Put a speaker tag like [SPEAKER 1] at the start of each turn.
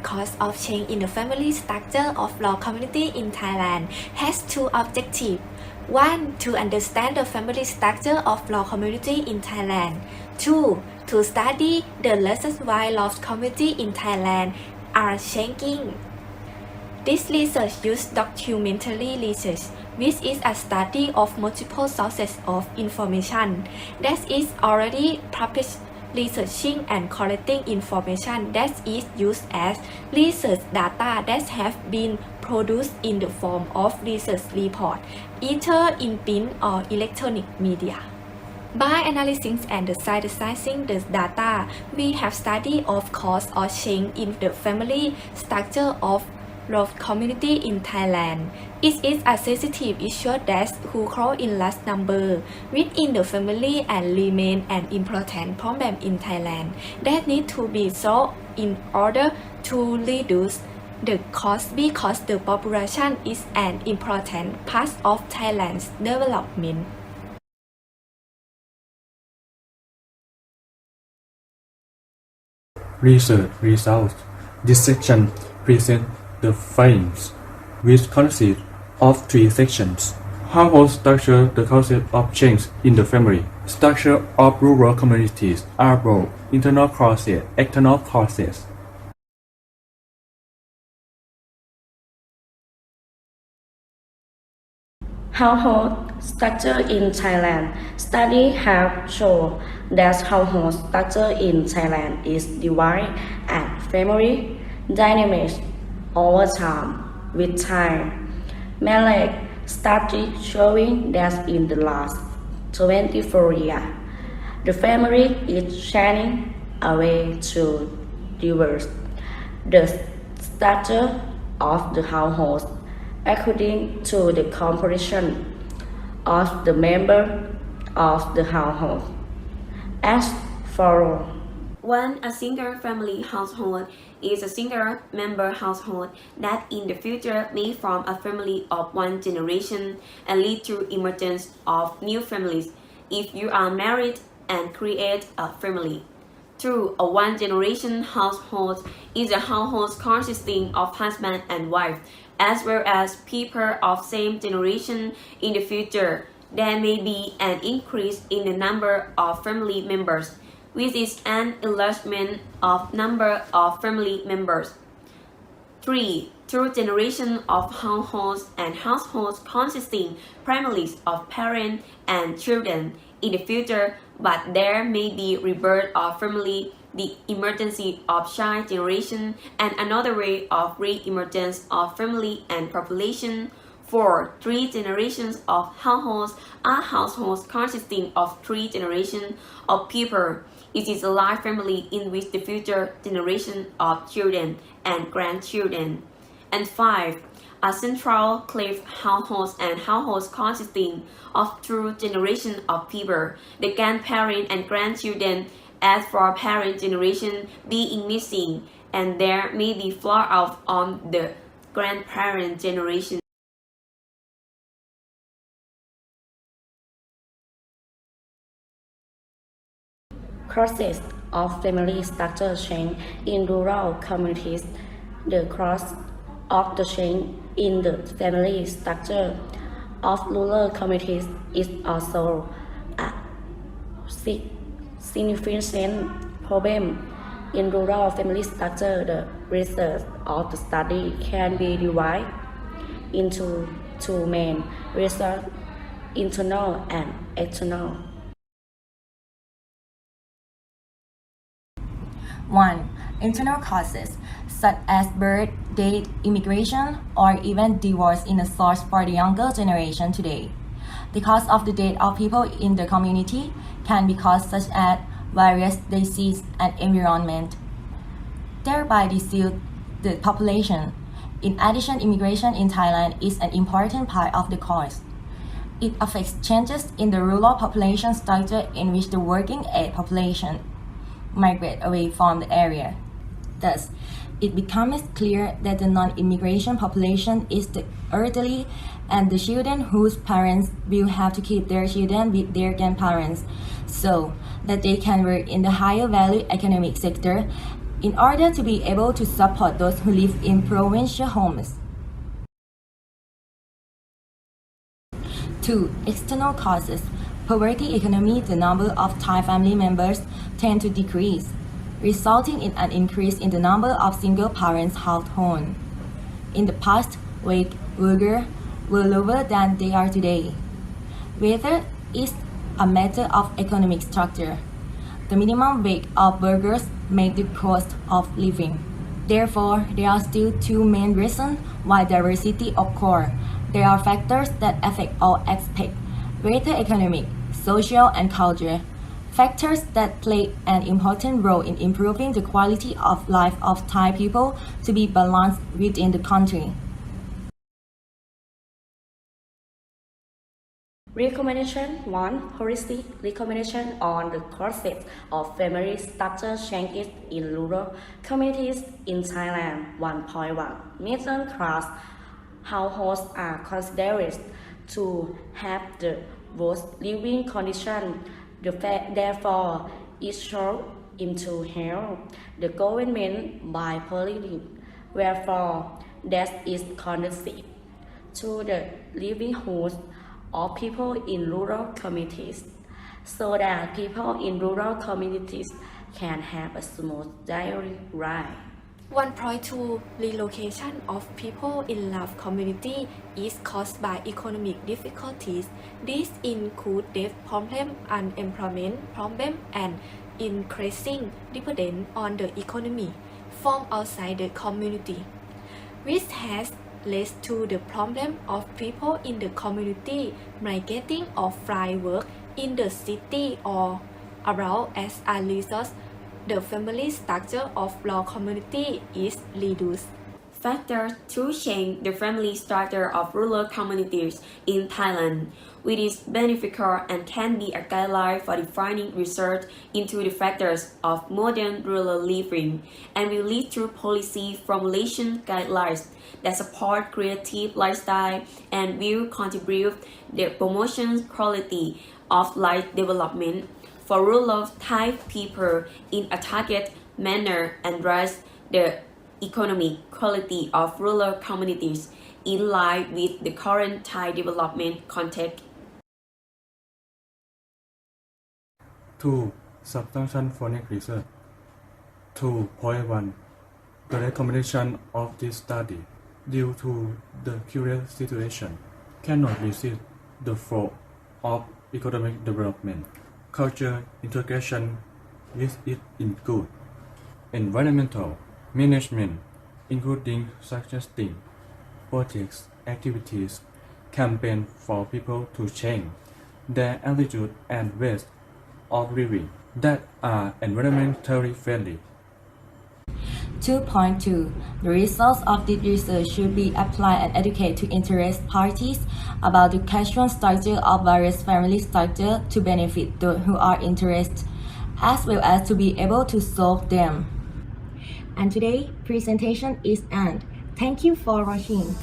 [SPEAKER 1] cause of change in the family structure of law community in Thailand has two objectives. One, to understand the family structure of law community in Thailand. Two, to study the reasons why law community in Thailand are changing. This research uses documentary research, which is a study of multiple sources of information that is already published, researching and collecting information that is used as research data that have been produced in the form of research report, either in print or electronic media. By analyzing and synthesizing the data, we have studied of cause or change in the family structure of law community in Thailand. It is a sensitive issue that who grow in large number within the family and remain an important problem in Thailand that need to be solved in order to reduce the cost because the population is an important part of Thailand's development.
[SPEAKER 2] Research results. This section presents the findings, which consist of three sections. Household structure, the causes of change in the family. Structure of rural communities are both internal causes, external causes.
[SPEAKER 3] Household structure in Thailand. Studies have shown that household structure in Thailand is divided and family dynamics over time. With time, Malek started showing that in the last 24 years, the family is changing away to diverse the structure of the household according to the composition of the member of the household. As follows.
[SPEAKER 4] 1. A single family household is a single member household that in the future may form a family of one generation and lead to emergence of new families if you are married and create a family. 2. A one-generation household is a household consisting of husband and wife, as well as people of same generation. In the future, there may be an increase in the number of family members, which is an enlargement of number of family members. 3. Through generation of households and households consisting primarily of parents and children in the future, but there may be rebirth of family, the emergence of child generation, and another way of re-emergence of family and population. 4. 3 generations of households are households consisting of 3 generations of people. It is a large family in which the future generation of children and grandchildren. And 5. A central cliff households and households consisting of 2 generations of people, the grandparents and grandchildren, as for parent generation being missing, and there may be fallout on the grandparent generation.
[SPEAKER 3] Process of family structure change in rural communities. The cause of the change in the family structure of rural communities is also a significant problem. In rural family structure, the research of the study can be divided into two main research, internal and external.
[SPEAKER 5] 1. Internal causes, such as birth, death, immigration, or even divorce in a source for the younger generation today. The cause of the death of people in the community can be caused such as various disease and environment, thereby reduce the population. In addition, immigration in Thailand is an important part of the cause. It affects changes in the rural population structure in which the working age population migrate away from the area. Thus, it becomes clear that the non-immigration population is the elderly and the children whose parents will have to keep their children with their grandparents so that they can work in the higher value economic sector in order to be able to support those who live in provincial homes. 2. External causes. Poverty economy, the number of Thai family members tend to decrease, resulting in an increase in the number of single parents households. In the past, wage workers were lower than they are today. Whether is a matter of economic structure. The minimum wage of workers make the cost of living. Therefore, there are still two main reasons why diversity occurs. There are factors that affect all aspects, whether economic, social, and culture. Factors that play an important role in improving the quality of life of Thai people to be balanced within the country.
[SPEAKER 3] Recommendation 1. Holistic recommendation on the causes of family structure changes in rural communities in Thailand. 1.1. Middle class households are considered to have the worst living conditions. Therefore, it should into help the government by policy. Wherefore, that is conducive to the livelihoods of people in rural communities, so that people in rural communities can have a smooth daily life.
[SPEAKER 1] 1.2 Relocation of people in large community is caused by economic difficulties. These include debt problem, unemployment problem, and increasing dependence on the economy from outside the community, which has led to the problem of people in the community migrating or find work in the city or around. As a result, the family structure of rural community is reduced.
[SPEAKER 4] Factors to change the family structure of rural communities in Thailand, which is beneficial and can be a guideline for defining research into the factors of modern rural living, and will lead to policy formulation guidelines that support creative lifestyle and will contribute the promotion quality of life development for rural Thai people in a targeted manner and raise the economic quality of rural communities in line with the current Thai development context.
[SPEAKER 2] 2. Substantial foreign research. 2.1. The recommendation of this study, due to the current situation, cannot resist the flow of economic development. Culture integration with it include environmental management, including suggesting projects, activities, campaigns for people to change their attitude and ways of living that are environmentally friendly.
[SPEAKER 5] 2.2. The results of this research should be applied and educate to interest parties about the causal structure of various family structures to benefit those who are interested, as well as to be able to solve them. And today, presentation is end. Thank you for watching.